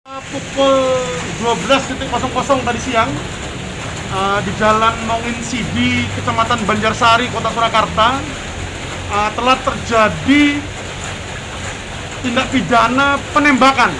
Pukul 12.00 tadi siang di Jalan Mongin Sidi, Kecamatan Banjarsari, Kota Surakarta, telah terjadi tindak pidana penembakan.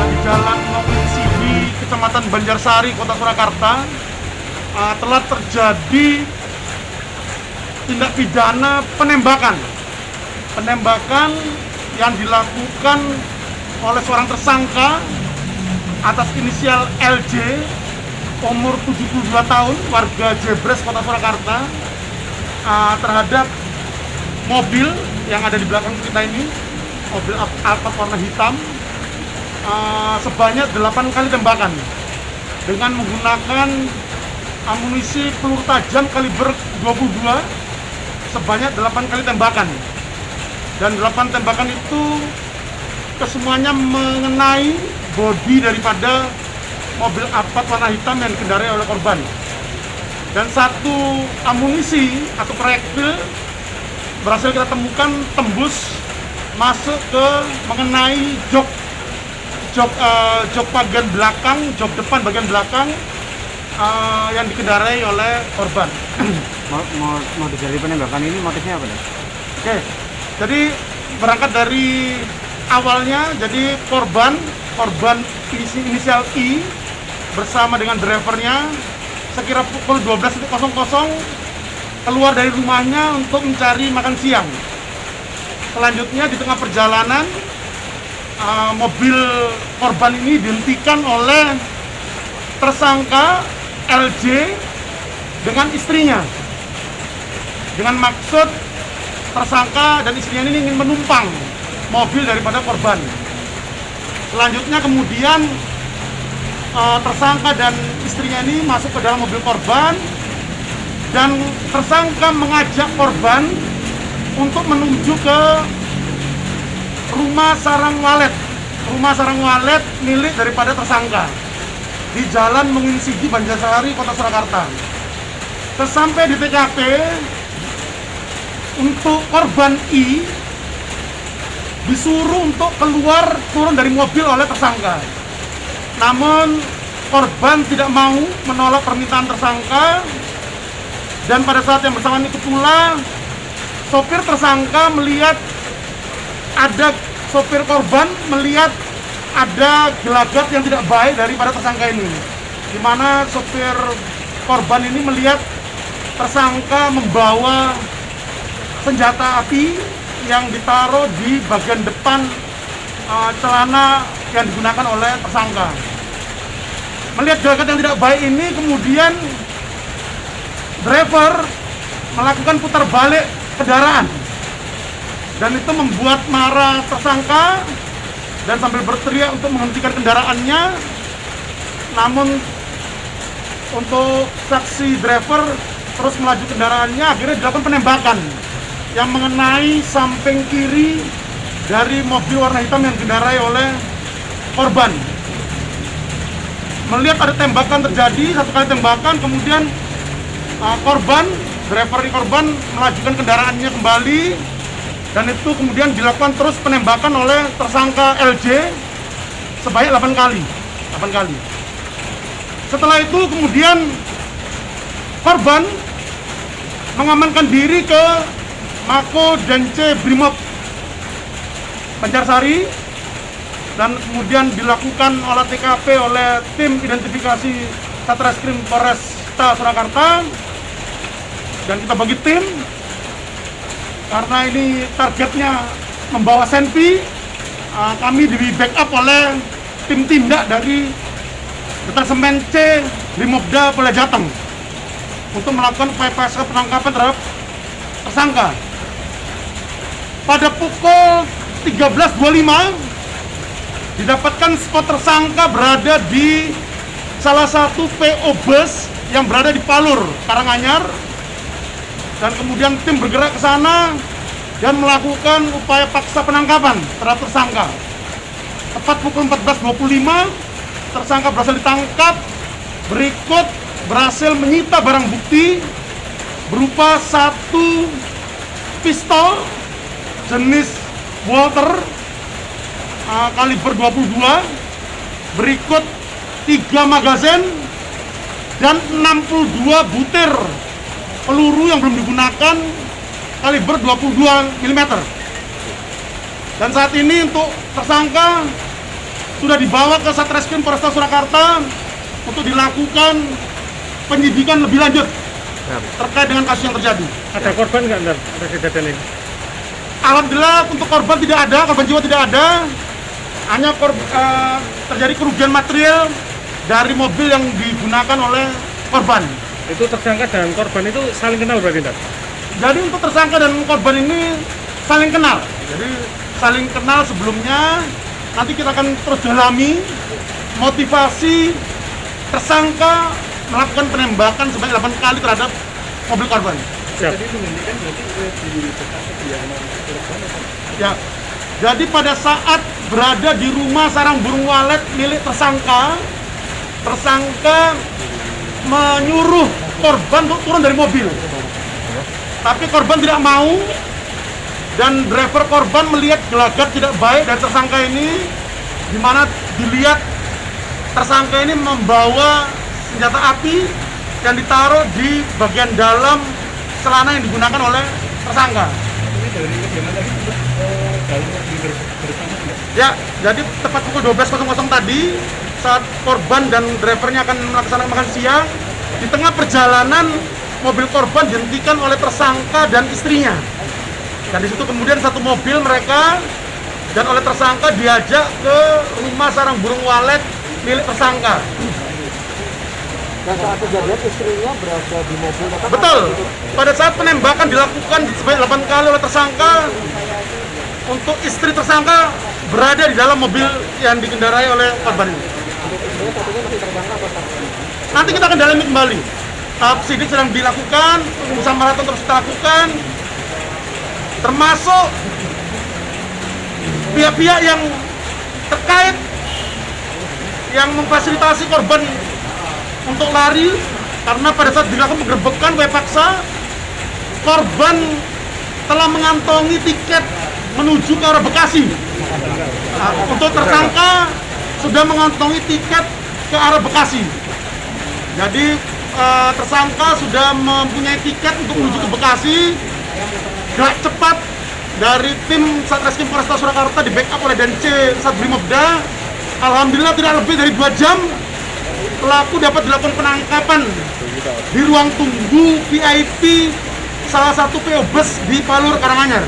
Di Jalan Mongin Sidi, Kecamatan Banjarsari, Kota Surakarta, telah terjadi tindak pidana penembakan yang dilakukan oleh seorang tersangka atas inisial LJ, umur 72 tahun, warga Jebres, Kota Surakarta, terhadap mobil yang ada di belakang kita ini, mobil Alphard warna hitam, sebanyak 8 kali tembakan dengan menggunakan amunisi peluru tajam kaliber 22 sebanyak 8 kali tembakan, dan 8 tembakan itu kesemuanya mengenai bodi daripada mobil Alphard warna hitam yang dikendarai oleh korban, dan satu amunisi atau proyektil berhasil kita temukan tembus masuk ke mengenai jok bagian belakang, jok depan bagian belakang yang dikendarai oleh korban. Mau terjadi penembakan ini motifnya apa? Oke, jadi berangkat dari awalnya, jadi korban inisial I bersama dengan drivernya sekira pukul 12.00 keluar dari rumahnya untuk mencari makan siang. Selanjutnya di tengah perjalanan mobil korban ini dihentikan oleh tersangka LJ dengan istrinya, dengan maksud tersangka dan istrinya ini ingin menumpang mobil daripada korban. Selanjutnya kemudian tersangka dan istrinya ini masuk ke dalam mobil korban, dan tersangka mengajak korban untuk menuju ke rumah sarang walet milik daripada tersangka di Jalan Mongin Sidi, Banjarsari, Kota Surakarta. Sesampai di TKP, untuk korban I disuruh untuk turun dari mobil oleh tersangka. Namun korban tidak mau menolak permintaan tersangka, dan pada saat yang bersamaan itu pula sopir korban melihat ada gelagat yang tidak baik daripada tersangka ini, di mana sopir korban ini melihat tersangka membawa senjata api yang ditaruh di bagian depan celana yang digunakan oleh tersangka. Melihat gelagat yang tidak baik ini, kemudian driver melakukan putar balik kendaraan, dan itu membuat marah tersangka dan sambil berteriak untuk menghentikan kendaraannya. Namun untuk saksi driver terus melaju kendaraannya, akhirnya dilakukan penembakan yang mengenai samping kiri dari mobil warna hitam yang dikendarai oleh korban. Melihat ada tembakan terjadi, 1 kali tembakan, kemudian driver korban melajukan kendaraannya kembali, dan itu kemudian dilakukan terus penembakan oleh tersangka LJ sebanyak 8 kali. Setelah itu kemudian korban mengamankan diri ke Mako Dance Brimob Banjarsari, dan kemudian dilakukan olah TKP oleh tim identifikasi Satreskrim Polresta Surakarta, dan kita bagi tim karena ini targetnya membawa senpi. Kami di backup oleh tim tindak dari Detasemen C Brimobda Polda Jateng untuk melakukan upaya pasca penangkapan terhadap tersangka. Pada pukul 13.25 didapatkan spot tersangka berada di salah satu PO bus yang berada di Palur, Karanganyar, dan kemudian tim bergerak ke sana dan melakukan upaya paksa penangkapan terhadap tersangka. Tepat pukul 14.25 tersangka berhasil ditangkap. Berikut berhasil menyita barang bukti berupa 1 pistol jenis Walter kaliber 22, berikut 3 magazin dan 62 butir peluru yang belum digunakan kaliber 22 mm. Dan saat ini untuk tersangka sudah dibawa ke Satreskrim Polresta Surakarta untuk dilakukan penyidikan lebih lanjut terkait dengan kasus yang terjadi. Ada korban nggak Ndar atas kejadian ini? Alhamdulillah untuk korban tidak ada, korban jiwa tidak ada. Hanya terjadi kerugian material dari mobil yang digunakan oleh korban. Itu tersangka dan korban itu saling kenal berarti Ndar? Jadi untuk tersangka dan korban ini saling kenal. Jadi saling kenal sebelumnya. Nanti kita akan terus dalami motivasi tersangka melakukan penembakan sebanyak 8 kali terhadap mobil korban. Siap. Ya. Jadi pada saat berada di rumah sarang burung walet milik tersangka menyuruh korban untuk turun dari mobil. Tapi korban tidak mau, dan driver korban melihat gelagat tidak baik dari tersangka ini, di mana dilihat tersangka ini membawa senjata api yang ditaruh di bagian dalam celana yang digunakan oleh tersangka. Ya, jadi tepat pukul 12.00 tadi saat korban dan drivernya akan melaksanakan makan siang, di tengah perjalanan mobil korban dihentikan oleh tersangka dan istrinya. Dan di situ kemudian satu mobil mereka dan oleh tersangka diajak ke rumah sarang burung walet milik tersangka. Dan saat kejadian istrinya berada di mobil. Betul. Pada saat penembakan dilakukan sebanyak 8 kali oleh tersangka, untuk istri tersangka berada di dalam mobil yang dikendarai oleh korban ini. Nanti kita akan dalami kembali. Tahap sidik sedang dilakukan, musawaratan terus kita lakukan, termasuk pihak-pihak yang terkait yang memfasilitasi korban untuk lari, karena pada saat dilakukan penggerbekan upaya paksa, korban telah mengantongi tiket menuju ke arah Bekasi. Nah, untuk tersangka sudah mengantongi tiket ke arah Bekasi. Jadi tersangka sudah mempunyai tiket untuk menuju ke Bekasi. Gerak cepat dari tim Satreskrim Polresta Surakarta di backup oleh Dence Satbrimobda. Alhamdulillah tidak lebih dari 2 jam pelaku dapat dilakukan penangkapan di ruang tunggu VIP salah satu PO Bus di Palur Karanganyar.